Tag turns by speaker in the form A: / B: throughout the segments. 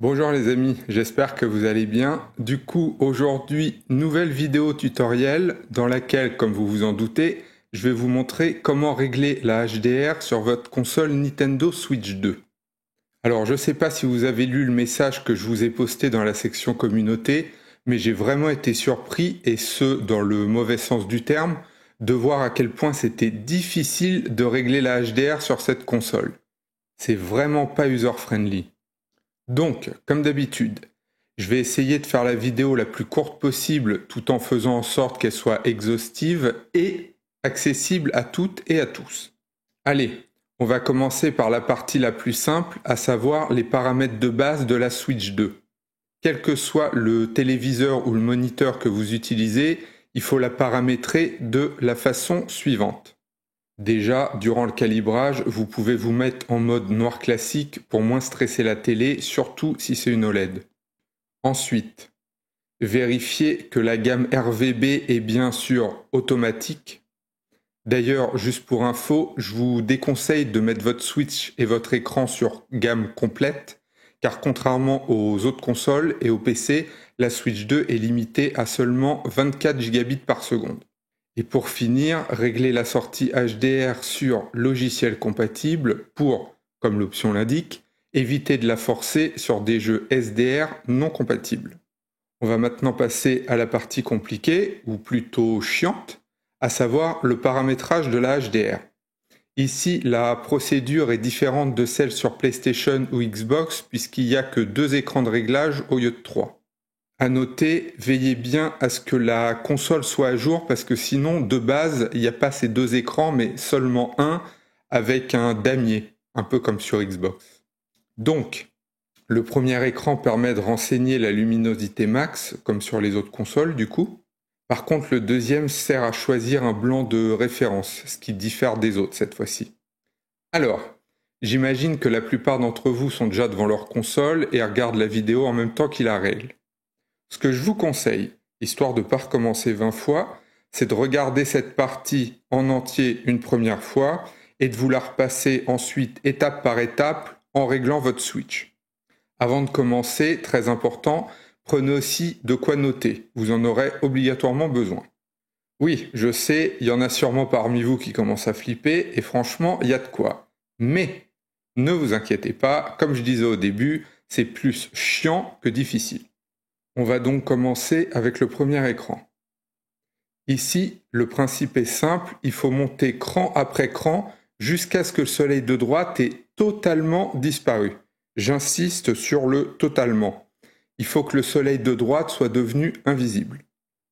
A: Bonjour les amis, j'espère que vous allez bien. Du coup, aujourd'hui, nouvelle vidéo tutoriel dans laquelle, comme vous vous en doutez, je vais vous montrer comment régler la HDR sur votre console Nintendo Switch 2. Alors, je ne sais pas si vous avez lu le message que je vous ai posté dans la section communauté, mais j'ai vraiment été surpris, et ce, dans le mauvais sens du terme, de voir à quel point c'était difficile de régler la HDR sur cette console. C'est vraiment pas user-friendly. Donc, comme d'habitude, je vais essayer de faire la vidéo la plus courte possible tout en faisant en sorte qu'elle soit exhaustive et accessible à toutes et à tous. Allez, on va commencer par la partie la plus simple, à savoir les paramètres de base de la Switch 2. Quel que soit le téléviseur ou le moniteur que vous utilisez, il faut la paramétrer de la façon suivante. Déjà, durant le calibrage, vous pouvez vous mettre en mode noir classique pour moins stresser la télé, surtout si c'est une OLED. Ensuite, vérifiez que la gamme RVB est bien sûr automatique. D'ailleurs, juste pour info, je vous déconseille de mettre votre Switch et votre écran sur gamme complète, car contrairement aux autres consoles et aux PC, la Switch 2 est limitée à seulement 24 Gbps par seconde. Et pour finir, régler la sortie HDR sur logiciel compatible pour, comme l'option l'indique, éviter de la forcer sur des jeux SDR non compatibles. On va maintenant passer à la partie compliquée, ou plutôt chiante, à savoir le paramétrage de la HDR. Ici, la procédure est différente de celle sur PlayStation ou Xbox puisqu'il n'y a que 2 écrans de réglage au lieu de 3. À noter, veillez bien à ce que la console soit à jour parce que sinon, de base, il n'y a pas ces 2 écrans mais seulement un avec un damier, un peu comme sur Xbox. Donc, le premier écran permet de renseigner la luminosité max, comme sur les autres consoles du coup. Par contre, le deuxième sert à choisir un blanc de référence, ce qui diffère des autres cette fois-ci. Alors, j'imagine que la plupart d'entre vous sont déjà devant leur console et regardent la vidéo en même temps qu'ils la règlent. Ce que je vous conseille, histoire de ne pas recommencer 20 fois, c'est de regarder cette partie en entier une première fois et de vous la repasser ensuite étape par étape en réglant votre Switch. Avant de commencer, très important, prenez aussi de quoi noter, vous en aurez obligatoirement besoin. Oui, je sais, il y en a sûrement parmi vous qui commencent à flipper et franchement, il y a de quoi. Mais ne vous inquiétez pas, comme je disais au début, c'est plus chiant que difficile. On va donc commencer avec le premier écran. Ici, le principe est simple, il faut monter cran après cran jusqu'à ce que le soleil de droite ait totalement disparu. J'insiste sur le totalement. Il faut que le soleil de droite soit devenu invisible.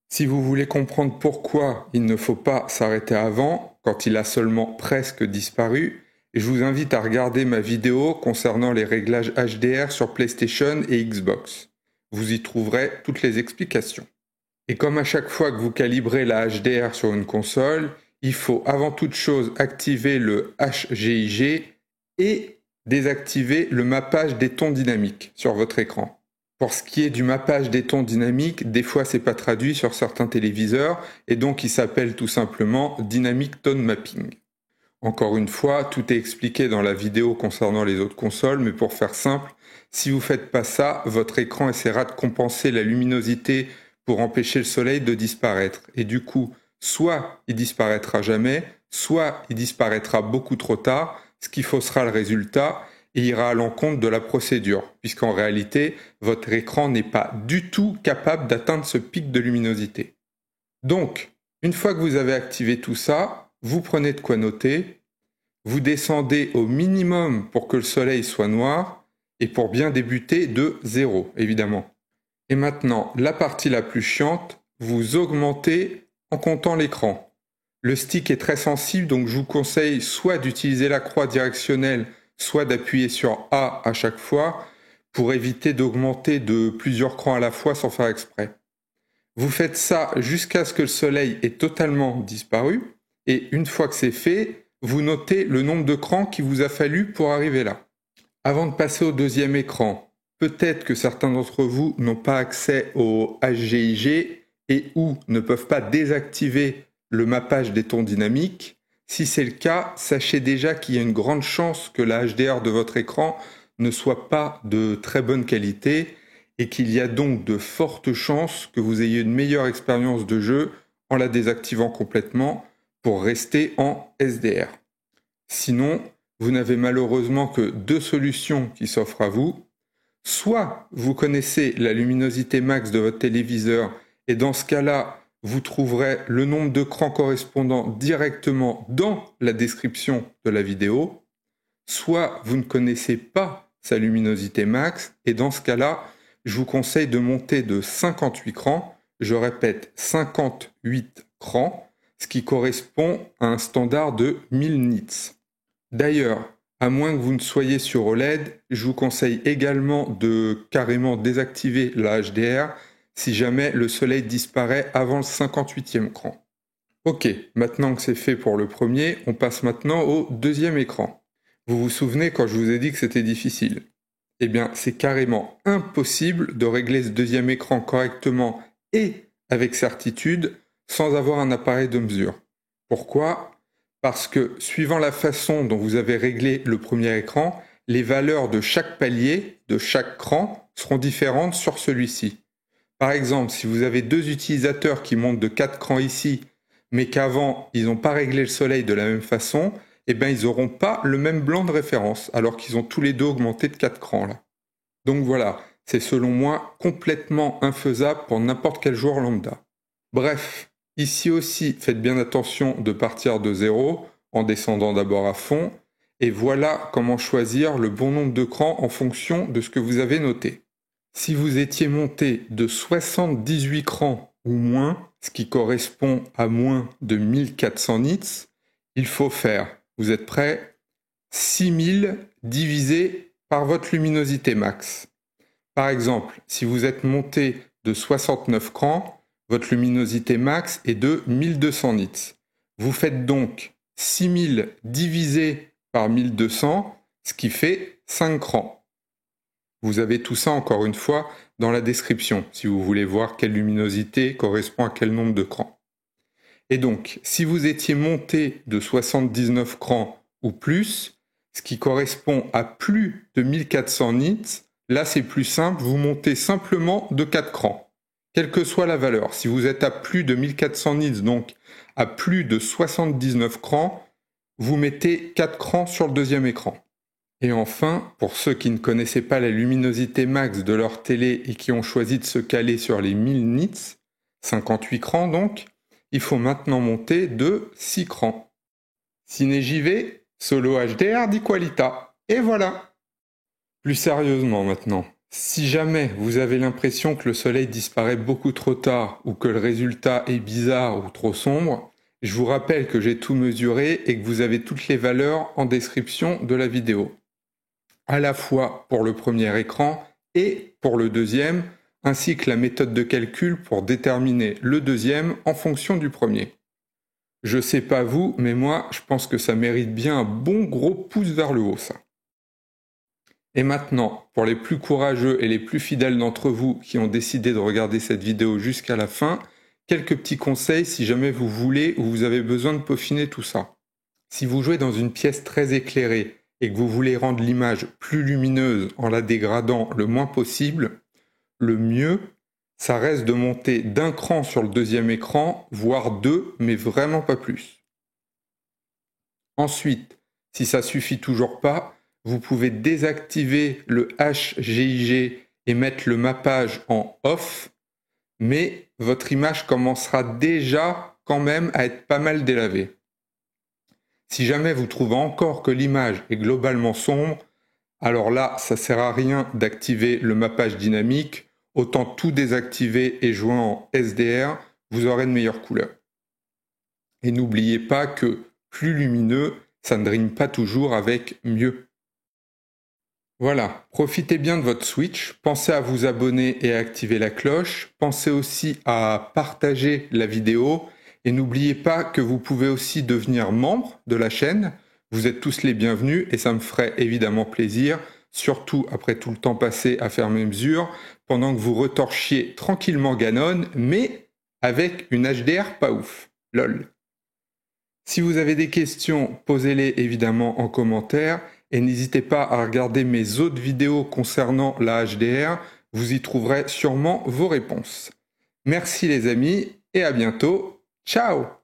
A: Si vous voulez comprendre pourquoi il ne faut pas s'arrêter avant, quand il a seulement presque disparu, je vous invite à regarder ma vidéo concernant les réglages HDR sur PlayStation et Xbox. Vous y trouverez toutes les explications. Et comme à chaque fois que vous calibrez la HDR sur une console, il faut avant toute chose activer le HGIG et désactiver le mappage des tons dynamiques sur votre écran. Pour ce qui est du mappage des tons dynamiques, des fois c'est pas traduit sur certains téléviseurs et donc il s'appelle tout simplement Dynamic Tone Mapping. Encore une fois, tout est expliqué dans la vidéo concernant les autres consoles, mais pour faire simple, si vous faites pas ça, votre écran essaiera de compenser la luminosité pour empêcher le soleil de disparaître. Et du coup, soit il disparaîtra jamais, soit il disparaîtra beaucoup trop tard, ce qui faussera le résultat et ira à l'encontre de la procédure, puisqu'en réalité, votre écran n'est pas du tout capable d'atteindre ce pic de luminosité. Donc, une fois que vous avez activé tout ça, vous prenez de quoi noter, vous descendez au minimum pour que le soleil soit noir, et pour bien débuter de 0, évidemment. Et maintenant, la partie la plus chiante, vous augmentez en comptant l'écran. Le stick est très sensible, donc je vous conseille soit d'utiliser la croix directionnelle, soit d'appuyer sur A à chaque fois, pour éviter d'augmenter de plusieurs crans à la fois sans faire exprès. Vous faites ça jusqu'à ce que le soleil ait totalement disparu, et une fois que c'est fait, vous notez le nombre de crans qu'il vous a fallu pour arriver là. Avant de passer au deuxième écran, peut-être que certains d'entre vous n'ont pas accès au HGIG et ou ne peuvent pas désactiver le mappage des tons dynamiques. Si c'est le cas, sachez déjà qu'il y a une grande chance que la HDR de votre écran ne soit pas de très bonne qualité et qu'il y a donc de fortes chances que vous ayez une meilleure expérience de jeu en la désactivant complètement pour rester en SDR. Sinon, vous n'avez malheureusement que deux solutions qui s'offrent à vous. Soit vous connaissez la luminosité max de votre téléviseur et dans ce cas-là, vous trouverez le nombre de crans correspondant directement dans la description de la vidéo. Soit vous ne connaissez pas sa luminosité max et dans ce cas-là, je vous conseille de monter de 58 crans, je répète 58 crans, ce qui correspond à un standard de 1000 nits. D'ailleurs, à moins que vous ne soyez sur OLED, je vous conseille également de carrément désactiver la HDR si jamais le soleil disparaît avant le 58e cran. Ok, maintenant que c'est fait pour le premier, on passe maintenant au deuxième écran. Vous vous souvenez quand je vous ai dit que c'était difficile? Eh bien, c'est carrément impossible de régler ce deuxième écran correctement et avec certitude sans avoir un appareil de mesure. Pourquoi ? Parce que, suivant la façon dont vous avez réglé le premier écran, les valeurs de chaque palier, de chaque cran, seront différentes sur celui-ci. Par exemple, si vous avez deux utilisateurs qui montent de 4 crans ici, mais qu'avant, ils n'ont pas réglé le soleil de la même façon, eh bien, ils n'auront pas le même blanc de référence, alors qu'ils ont tous les deux augmenté de 4 crans là. Donc voilà, c'est selon moi complètement infaisable pour n'importe quel joueur lambda. Bref, ici aussi, faites bien attention de partir de zéro, en descendant d'abord à fond, et voilà comment choisir le bon nombre de crans en fonction de ce que vous avez noté. Si vous étiez monté de 78 crans ou moins, ce qui correspond à moins de 1400 nits, il faut faire, vous êtes prêts, 6000 divisé par votre luminosité max. Par exemple, si vous êtes monté de 69 crans, votre luminosité max est de 1200 nits. Vous faites donc 6000 divisé par 1200, ce qui fait 5 crans. Vous avez tout ça encore une fois dans la description, si vous voulez voir quelle luminosité correspond à quel nombre de crans. Et donc, si vous étiez monté de 79 crans ou plus, ce qui correspond à plus de 1400 nits, là c'est plus simple, vous montez simplement de 4 crans, quelle que soit la valeur. Si vous êtes à plus de 1400 nits, donc à plus de 79 crans, vous mettez 4 crans sur le deuxième écran. Et enfin, pour ceux qui ne connaissaient pas la luminosité max de leur télé et qui ont choisi de se caler sur les 1000 nits, 58 crans donc, il faut maintenant monter de 6 crans. CineJV, Solo HDR di qualità. Et voilà. Plus sérieusement maintenant, si jamais vous avez l'impression que le soleil disparaît beaucoup trop tard ou que le résultat est bizarre ou trop sombre, je vous rappelle que j'ai tout mesuré et que vous avez toutes les valeurs en description de la vidéo. À la fois pour le premier écran et pour le deuxième, ainsi que la méthode de calcul pour déterminer le deuxième en fonction du premier. Je sais pas vous, mais moi, je pense que ça mérite bien un bon gros pouce vers le haut, ça. Et maintenant, pour les plus courageux et les plus fidèles d'entre vous qui ont décidé de regarder cette vidéo jusqu'à la fin, quelques petits conseils si jamais vous voulez ou vous avez besoin de peaufiner tout ça. Si vous jouez dans une pièce très éclairée et que vous voulez rendre l'image plus lumineuse en la dégradant le moins possible, le mieux, ça reste de monter d'un cran sur le deuxième écran, voire deux, mais vraiment pas plus. Ensuite, si ça suffit toujours pas, vous pouvez désactiver le HGIG et mettre le mappage en off, mais votre image commencera déjà quand même à être pas mal délavée. Si jamais vous trouvez encore que l'image est globalement sombre, alors là, ça sert à rien d'activer le mappage dynamique, autant tout désactiver et jouer en SDR, vous aurez de meilleures couleurs. Et n'oubliez pas que plus lumineux, ça ne rime pas toujours avec mieux. Voilà, profitez bien de votre Switch, pensez à vous abonner et à activer la cloche, pensez aussi à partager la vidéo et n'oubliez pas que vous pouvez aussi devenir membre de la chaîne. Vous êtes tous les bienvenus et ça me ferait évidemment plaisir, surtout après tout le temps passé à faire mes mesures, pendant que vous retorchiez tranquillement Ganon, mais avec une HDR pas ouf. Lol. Si vous avez des questions, posez-les évidemment en commentaire. et n'hésitez pas à regarder mes autres vidéos concernant la HDR, vous y trouverez sûrement vos réponses. Merci les amis et à bientôt. Ciao!